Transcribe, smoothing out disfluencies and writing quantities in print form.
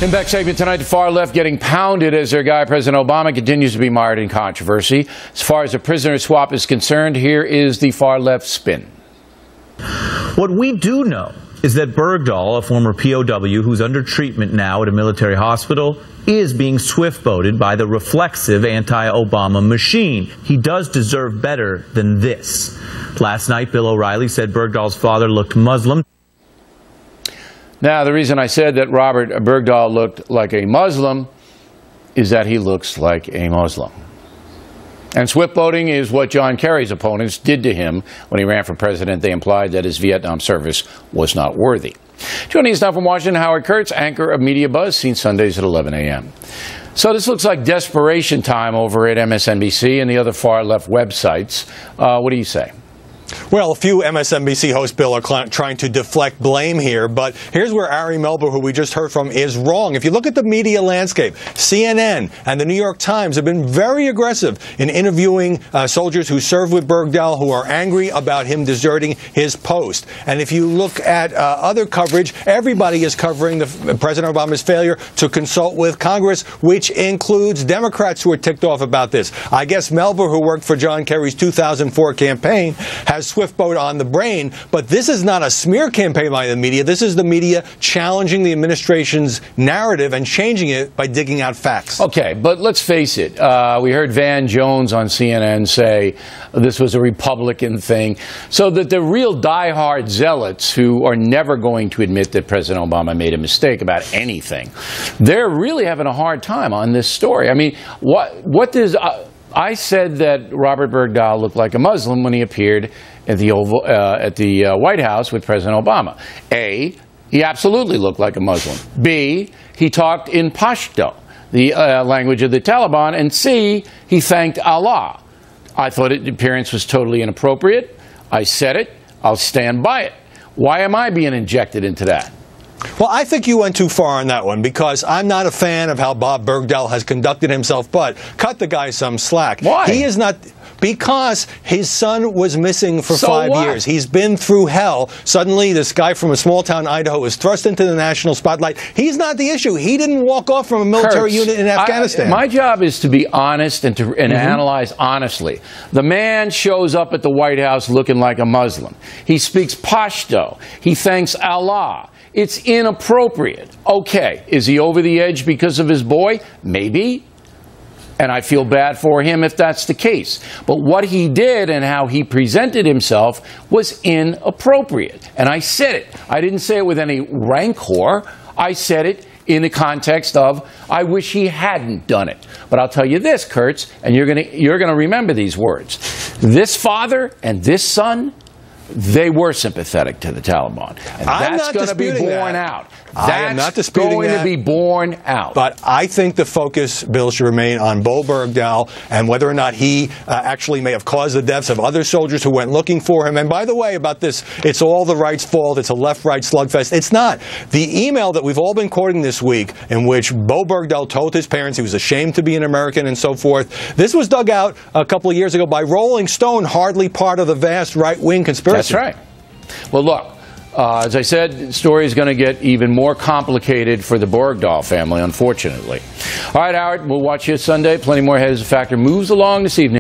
In back segment tonight, the far left getting pounded as their guy, President Obama, continues to be mired in controversy. As far as the prisoner swap is concerned, here is the far left spin. What we do know is that Bergdahl, a former POW who's under treatment now at a military hospital, is being swift-boated by the reflexive anti-Obama machine. He does deserve better than this. Last night, Bill O'Reilly said Bergdahl's father looked Muslim. Now, the reason I said that Robert Bergdahl looked like a Muslim is that he looks like a Muslim. And swift-boating is what John Kerry's opponents did to him when he ran for president. They implied that his Vietnam service was not worthy. Joining us now from Washington, Howard Kurtz, anchor of Media Buzz, seen Sundays at 11 a.m. So this looks like desperation time over at MSNBC and the other far-left websites. What do you say? Well, a few MSNBC hosts, Bill, are trying to deflect blame here, but here's where Ari Melber, who we just heard from, is wrong. If you look at the media landscape, CNN and the New York Times have been very aggressive in interviewing soldiers who served with Bergdahl who are angry about him deserting his post. And if you look at other coverage, everybody is covering President Obama's failure to consult with Congress, which includes Democrats who are ticked off about this. I guess Melber, who worked for John Kerry's 2004 campaign, has swift boat on the brain, but this is not a smear campaign by the media. This is the media challenging the administration's narrative and changing it by digging out facts. Okay, but let's face it. We heard Van Jones on CNN say this was a Republican thing, so that the real diehard zealots who are never going to admit that President Obama made a mistake about anything, they're really having a hard time on this story. I mean, what does... I said that Robert Bergdahl looked like a Muslim when he appeared at the White House with President Obama. A, he absolutely looked like a Muslim. B, he talked in Pashto, the language of the Taliban. And C, he thanked Allah. I thought the appearance was totally inappropriate. I said it. I'll stand by it. Why am I being injected into that? Well, I think you went too far on that one, because I'm not a fan of how Bob Bergdahl has conducted himself, but cut the guy some slack. Why? He is not... Because his son was missing for 5 years. He's been through hell. Suddenly, this guy from a small town, Idaho, is thrust into the national spotlight. He's not the issue. He didn't walk off from a military unit in Afghanistan. My job is to be honest and to analyze honestly. The man shows up at the White House looking like a Muslim. He speaks Pashto. He thanks Allah. It's inappropriate. Okay, is he over the edge because of his boy? Maybe. And I feel bad for him if that's the case. But what he did and how he presented himself was inappropriate. And I said it. I didn't say it with any rancor. I said it in the context of, I wish he hadn't done it. But I'll tell you this, Kurtz, and you're gonna remember these words. This father and this son, they were sympathetic to the Taliban. And that's going to be borne out. I am not disputing that. That's going to be borne out. But I think the focus, Bill, should remain on Bowe Bergdahl and whether or not he actually may have caused the deaths of other soldiers who went looking for him. And by the way, about this, it's all the right's fault. It's a left-right slugfest. It's not. The email that we've all been quoting this week, in which Bowe Bergdahl told his parents he was ashamed to be an American and so forth, this was dug out a couple of years ago by Rolling Stone, hardly part of the vast right-wing conspiracy. That's right. Well, look, as I said, the story is going to get even more complicated for the Bergdahl family, unfortunately. All right, Howard, we'll watch you Sunday. Plenty more ahead as the factor moves along this evening.